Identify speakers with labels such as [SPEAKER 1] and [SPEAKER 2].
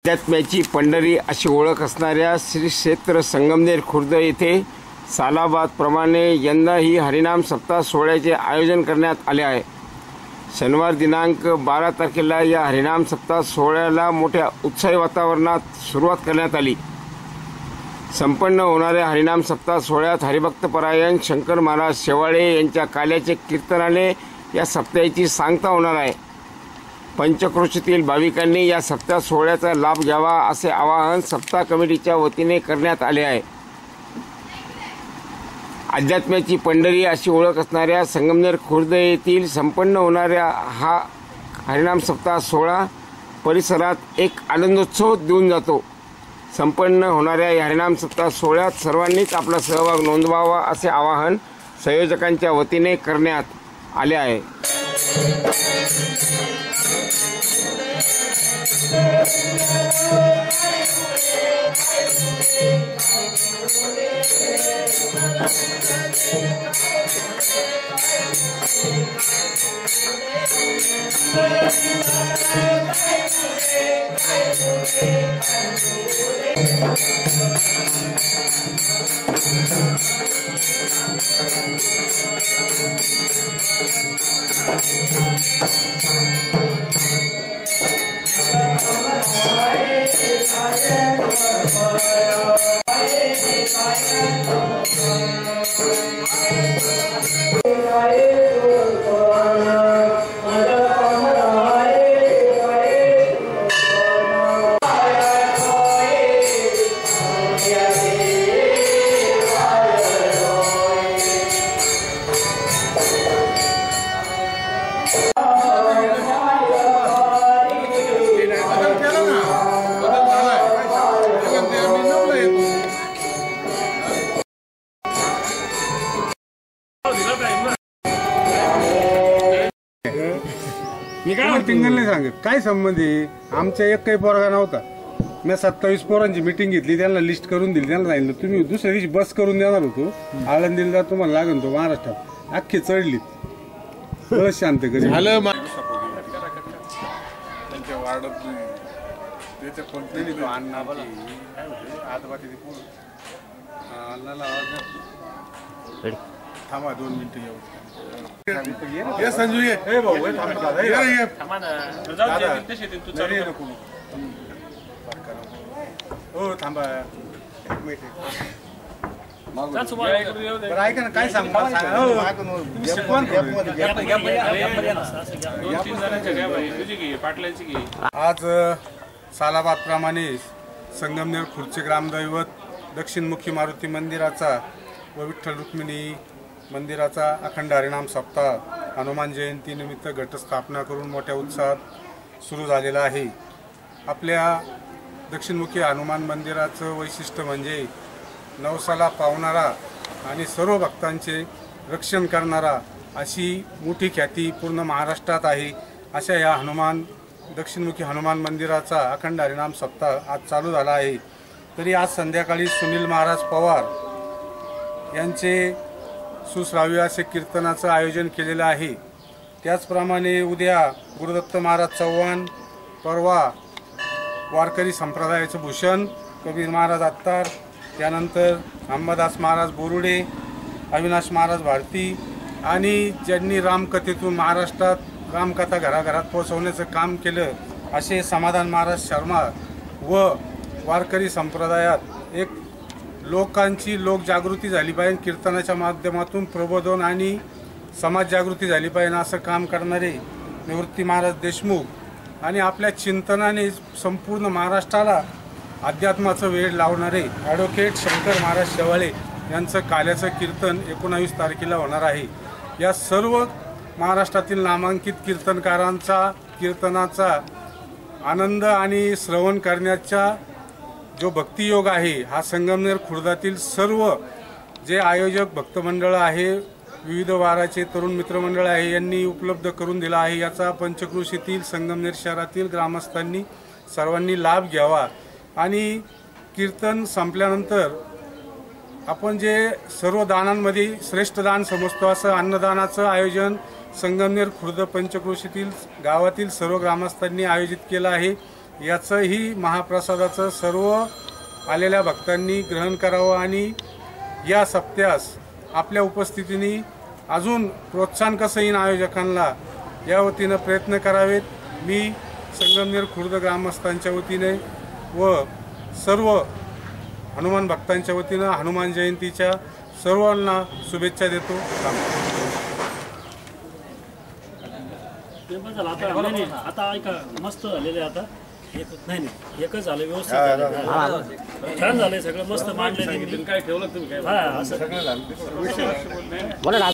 [SPEAKER 1] अध्यात्म्याची पंढरी अशी ओळख असणाऱ्या श्री क्षेत्र संगमनेर खुर्द येथे सालाबादप्रमाणे यंदाही हरिनाम सप्ताह सोहळ्याचे आयोजन करण्यात आले आहे। शनिवार दिनांक 12 तारखेला या हरिनाम सप्ताह सोहळ्याला मोठ्या उत्साही वातावरणात सुरुवात करण्यात आली। संपन्न होणाऱ्या हरिनाम सप्ताह सोहळ्यात हरिभक्तपरायण शंकर महाराज शेवाळे यांच्या काल्याचे कीर्तनाने या सप्ताहाची सांगता होणार आहे। पंचक्रोशीतील भाविकांनी या सप्ताह सोहळ्याचा लाभ घ्यावा असे आवाहन सप्ताह कमिटीच्या वतीने करण्यात आले आहे। अध्यात्म्याची पंढरी अशी ओळख असणाऱ्या संगमनेर खुर्द येथील संपन्न होणाऱ्या हा हरिनाम सप्ताह सोहळा परिसरात एक आनंदोत्सव देऊन जातो। संपन्न होणाऱ्या या हरिनाम सप्ताह सोहळ्यात सर्वांनीच आपला सहभाग नोंदवावा असे आवाहन संयोजकांच्या वतीने करण्यात आले आहे।
[SPEAKER 2] मी काय टिंगल नाही सांगत काय संबंध आहे। आमच्या एक काही पोरगा नव्हता। मी 27 पोरांची मीटिंग घेतली, त्यांना लिस्ट करून दिली, त्यांना सांगितलं तुम्ही दुसऱ्या दिवशी बस करून देणार होतो, आळंदीला तुम्हाला लागेल तो महाराष्ट्रात अख्खी चढली बस शांत करी झालं। थांबा 2 मिनिटं येऊ। ये संजू ये भाऊ हो थांबा ऐका ना काय सांग आज सालाबादप्रमाणे संगमनेर खुर्चे ग्रामदैवत दक्षिणमुखी मारुती मंदिराचा व विठ्ठल रुक्मिणी मंदिराचा अखंड हरिनाम सप्ताह हनुमान जयंतीनिमित्त घटस्थापना करून मोठ्या उत्साहात सुरू झालेला आहे। आपल्या दक्षिणमुखी हनुमान मंदिराचं वैशिष्ट्य म्हणजे नवसाला पावणारा आणि सर्व भक्तांचे रक्षण करणारा अशी मोठी ख्याती पूर्ण महाराष्ट्रात आहे। अशा या दक्षिणमुखी हनुमान मंदिराचा अखंड हरिनाम सप्ताह आज चालू झाला आहे। तरी आज संध्याकाळी सुनील महाराज पवार यांचे सुश्राव्य असे कीर्तनाचं आयोजन केलेलं आहे। त्याचप्रमाणे उद्या गुरुदत्त महाराज चव्हाण, परवा वारकरी संप्रदायाचे भूषण कबीर महाराज अत्तार, त्यानंतर अंबादास महाराज बोरुडे, अविनाश महाराज भारती आणि ज्यांनी रामकथेतून महाराष्ट्रात रामकथा घराघरात पोहोचवण्याचं काम केलं असे समाधान महाराज शर्मा व वारकरी संप्रदायात एक लोकांची लोकजागृती झाली पाहिजे, कीर्तनाच्या माध्यमातून प्रबोधन आणि समाज जागृती झाली पाहिजे असं काम करणारे निवृत्ती महाराज देशमुख आणि आपल्या चिंतनाने संपूर्ण महाराष्ट्राला अध्यात्माचं वेळ लावणारे ॲडव्होकेट शंकर महाराज शेवाळे यांचं काल्याचं कीर्तन 19 तारखेला होणार आहे। या सर्व महाराष्ट्रातील नामांकित कीर्तनकारांचा कीर्तनाचा आनंद आणि श्रवण करण्याचा जो भक्तियोग आहे हा संगमनेर खुर्दातील सर्व जे आयोजक भक्तमंडळ आहे, विविध वाराचे तरुण मित्रमंडळ आहे यांनी उपलब्ध करून दिला आहे। याचा पंचक्रोशीतील संगमनेर शहरातील ग्रामस्थांनी सर्वांनी लाभ घ्यावा आणि कीर्तन संपल्यानंतर आपण जे सर्व दानांमध्ये श्रेष्ठ दान समजतो असं अन्नदानाचं आयोजन संगमनेर खुर्द पंचक्रोशीतील गावातील सर्व ग्रामस्थांनी आयोजित केलं आहे। याचंही महाप्रसादाचं सर्व आलेल्या भक्तांनी ग्रहण करावं आणि या सप्त्यास आपल्या उपस्थितीने अजून प्रोत्साहन कसं येईन आयोजकांना या वतीनं प्रयत्न करावेत. मी संगमनेर खुर्द ग्रामस्थांच्या वतीने व सर्व हनुमान भक्तांच्या वतीनं हनुमान जयंतीच्या सर्वांना शुभेच्छा देतो.
[SPEAKER 3] आता ऐका मस्त झालेले आता एकच झालं व्यवस्थित झालं. छान झालंय सगळं मस्त मांडलं काय ठेवलं तुम्ही काय असं